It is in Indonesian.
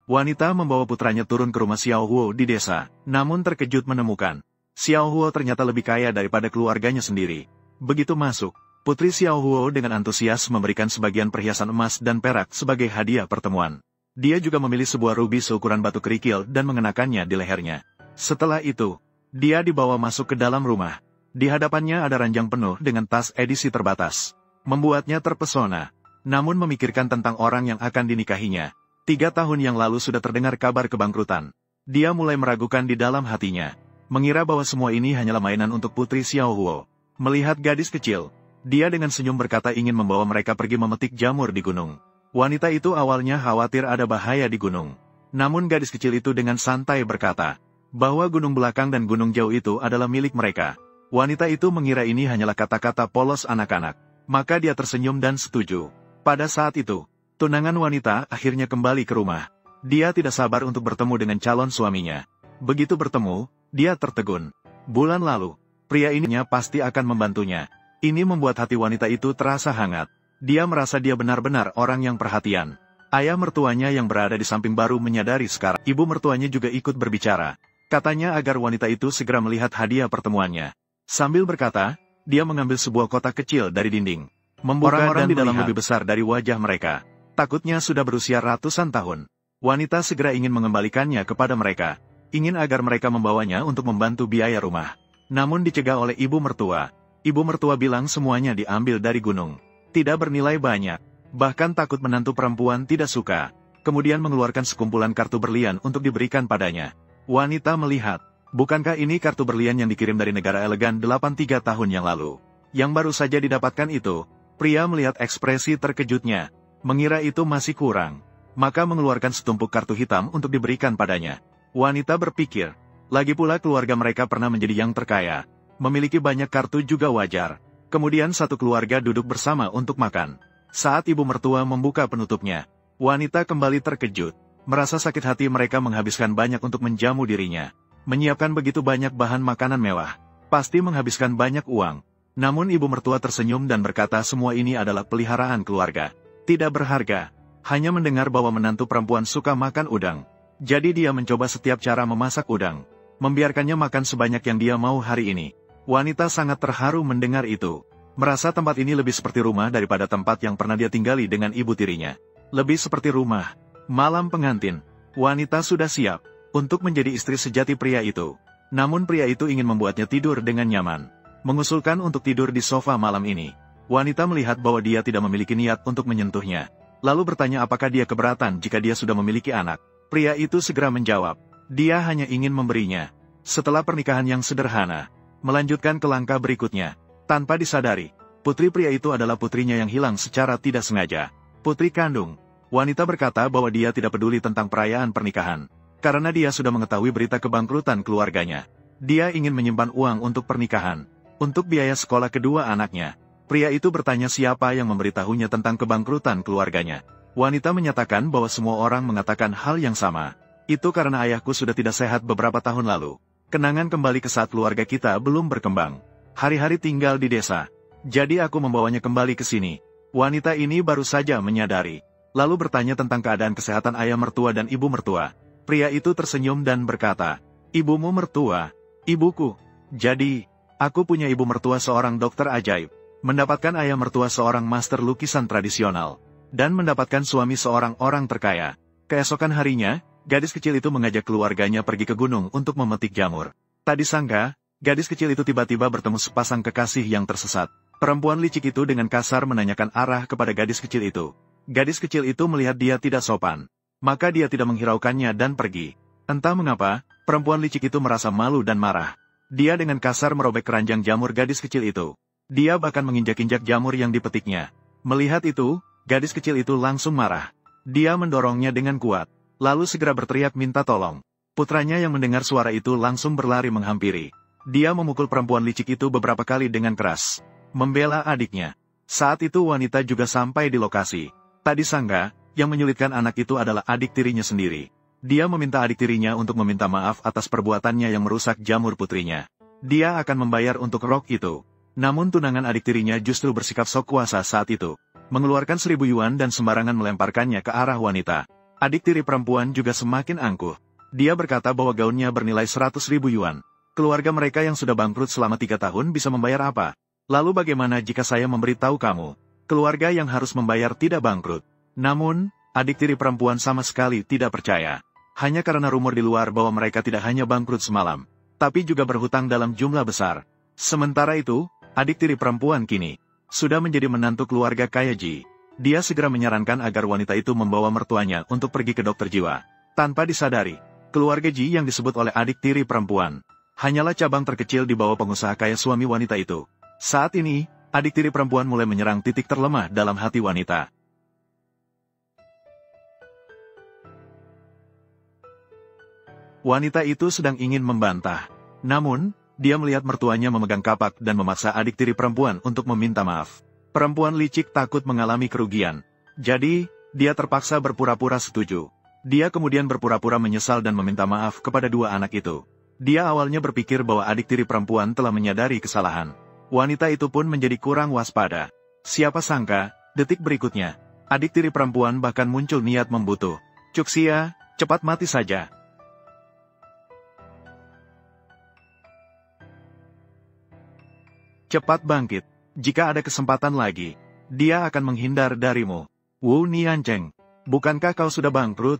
Wanita membawa putranya turun ke rumah Xiao Huo di desa, namun terkejut menemukan Xiao Huo ternyata lebih kaya daripada keluarganya sendiri. Begitu masuk, putri Xiao Huo dengan antusias memberikan sebagian perhiasan emas dan perak sebagai hadiah pertemuan. Dia juga memilih sebuah rubi seukuran batu kerikil dan mengenakannya di lehernya. Setelah itu, dia dibawa masuk ke dalam rumah. Di hadapannya ada ranjang penuh dengan tas edisi terbatas. Membuatnya terpesona, namun memikirkan tentang orang yang akan dinikahinya. 3 tahun yang lalu sudah terdengar kabar kebangkrutan. Dia mulai meragukan di dalam hatinya, mengira bahwa semua ini hanyalah mainan untuk putri Xiao Huo. Melihat gadis kecil, dia dengan senyum berkata ingin membawa mereka pergi memetik jamur di gunung. Wanita itu awalnya khawatir ada bahaya di gunung. Namun gadis kecil itu dengan santai berkata, bahwa gunung belakang dan gunung jauh itu adalah milik mereka. Wanita itu mengira ini hanyalah kata-kata polos anak-anak. Maka dia tersenyum dan setuju. Pada saat itu, tunangan wanita akhirnya kembali ke rumah. Dia tidak sabar untuk bertemu dengan calon suaminya. Begitu bertemu, dia tertegun. Bulan lalu, pria ini pasti akan membantunya. Ini membuat hati wanita itu terasa hangat. Dia merasa dia benar-benar orang yang perhatian. Ayah mertuanya yang berada di samping baru menyadari sekarang. Ibu mertuanya juga ikut berbicara. Katanya agar wanita itu segera melihat hadiah pertemuannya. Sambil berkata, dia mengambil sebuah kotak kecil dari dinding. Membuka orang-orang di dalam lebih besar dari wajah mereka. Takutnya sudah berusia ratusan tahun. Wanita segera ingin mengembalikannya kepada mereka. Ingin agar mereka membawanya untuk membantu biaya rumah. Namun dicegah oleh ibu mertua. Ibu mertua bilang semuanya diambil dari gunung. Tidak bernilai banyak. Bahkan takut menantu perempuan tidak suka. Kemudian mengeluarkan sekumpulan kartu berlian untuk diberikan padanya. Wanita melihat. Bukankah ini kartu berlian yang dikirim dari negara elegan 83 tahun yang lalu? Yang baru saja didapatkan itu. Pria melihat ekspresi terkejutnya. Mengira itu masih kurang. Maka mengeluarkan setumpuk kartu hitam untuk diberikan padanya. Wanita berpikir. Lagi pula keluarga mereka pernah menjadi yang terkaya. Memiliki banyak kartu juga wajar. Kemudian satu keluarga duduk bersama untuk makan. Saat ibu mertua membuka penutupnya, wanita kembali terkejut. Merasa sakit hati mereka menghabiskan banyak untuk menjamu dirinya. Menyiapkan begitu banyak bahan makanan mewah. Pasti menghabiskan banyak uang. Namun ibu mertua tersenyum dan berkata semua ini adalah peliharaan keluarga. Tidak berharga. Hanya mendengar bahwa menantu perempuan suka makan udang. Jadi dia mencoba setiap cara memasak udang. Membiarkannya makan sebanyak yang dia mau hari ini. Wanita sangat terharu mendengar itu. Merasa tempat ini lebih seperti rumah daripada tempat yang pernah dia tinggali dengan ibu tirinya. Lebih seperti rumah. Malam pengantin. Wanita sudah siap untuk menjadi istri sejati pria itu. Namun pria itu ingin membuatnya tidur dengan nyaman. Mengusulkan untuk tidur di sofa malam ini. Wanita melihat bahwa dia tidak memiliki niat untuk menyentuhnya. Lalu bertanya apakah dia keberatan jika dia sudah memiliki anak. Pria itu segera menjawab. Dia hanya ingin memberinya. Setelah pernikahan yang sederhana. Melanjutkan ke langkah berikutnya. Tanpa disadari, putri pria itu adalah putrinya yang hilang secara tidak sengaja. Putri kandung. Wanita berkata bahwa dia tidak peduli tentang perayaan pernikahan. Karena dia sudah mengetahui berita kebangkrutan keluarganya. Dia ingin menyimpan uang untuk pernikahan. Untuk biaya sekolah kedua anaknya. Pria itu bertanya siapa yang memberitahunya tentang kebangkrutan keluarganya. Wanita menyatakan bahwa semua orang mengatakan hal yang sama. Itu karena ayahku sudah tidak sehat beberapa tahun lalu. Kenangan kembali ke saat keluarga kita belum berkembang. Hari-hari tinggal di desa. Jadi aku membawanya kembali ke sini. Wanita ini baru saja menyadari. Lalu bertanya tentang keadaan kesehatan ayah mertua dan ibu mertua. Pria itu tersenyum dan berkata, ibumu mertua, ibuku. Jadi, aku punya ibu mertua seorang dokter ajaib. Mendapatkan ayah mertua seorang master lukisan tradisional. Dan mendapatkan suami seorang orang terkaya. Keesokan harinya, gadis kecil itu mengajak keluarganya pergi ke gunung untuk memetik jamur. Tak disangka, gadis kecil itu tiba-tiba bertemu sepasang kekasih yang tersesat. Perempuan licik itu dengan kasar menanyakan arah kepada gadis kecil itu. Gadis kecil itu melihat dia tidak sopan. Maka dia tidak menghiraukannya dan pergi. Entah mengapa, perempuan licik itu merasa malu dan marah. Dia dengan kasar merobek keranjang jamur gadis kecil itu. Dia bahkan menginjak-injak jamur yang dipetiknya. Melihat itu, gadis kecil itu langsung marah. Dia mendorongnya dengan kuat. Lalu segera berteriak minta tolong. Putranya yang mendengar suara itu langsung berlari menghampiri. Dia memukul perempuan licik itu beberapa kali dengan keras. Membela adiknya. Saat itu wanita juga sampai di lokasi. Tak disangka, yang menyulitkan anak itu adalah adik tirinya sendiri. Dia meminta adik tirinya untuk meminta maaf atas perbuatannya yang merusak jamur putrinya. Dia akan membayar untuk rok itu. Namun tunangan adik tirinya justru bersikap sok kuasa saat itu. Mengeluarkan 1000 yuan dan sembarangan melemparkannya ke arah wanita. Adik tiri perempuan juga semakin angkuh. Dia berkata bahwa gaunnya bernilai 100.000 yuan. Keluarga mereka yang sudah bangkrut selama 3 tahun bisa membayar apa? Lalu bagaimana jika saya memberitahu kamu? Keluarga yang harus membayar tidak bangkrut. Namun, adik tiri perempuan sama sekali tidak percaya. Hanya karena rumor di luar bahwa mereka tidak hanya bangkrut semalam, tapi juga berhutang dalam jumlah besar. Sementara itu, adik tiri perempuan kini sudah menjadi menantu keluarga kaya Ji. Dia segera menyarankan agar wanita itu membawa mertuanya untuk pergi ke dokter jiwa. Tanpa disadari, keluarga Ji yang disebut oleh adik tiri perempuan hanyalah cabang terkecil di bawah pengusaha kaya suami wanita itu. Saat ini, adik tiri perempuan mulai menyerang titik terlemah dalam hati wanita. Wanita itu sedang ingin membantah. Namun, dia melihat mertuanya memegang kapak dan memaksa adik tiri perempuan untuk meminta maaf. Perempuan licik takut mengalami kerugian. Jadi, dia terpaksa berpura-pura setuju. Dia kemudian berpura-pura menyesal dan meminta maaf kepada dua anak itu. Dia awalnya berpikir bahwa adik tiri perempuan telah menyadari kesalahan. Wanita itu pun menjadi kurang waspada. Siapa sangka, detik berikutnya, adik tiri perempuan bahkan muncul niat membunuh. Cuxia, cepat mati saja. Cepat bangkit. Jika ada kesempatan lagi, dia akan menghindar darimu. Wu Niancheng, bukankah kau sudah bangkrut?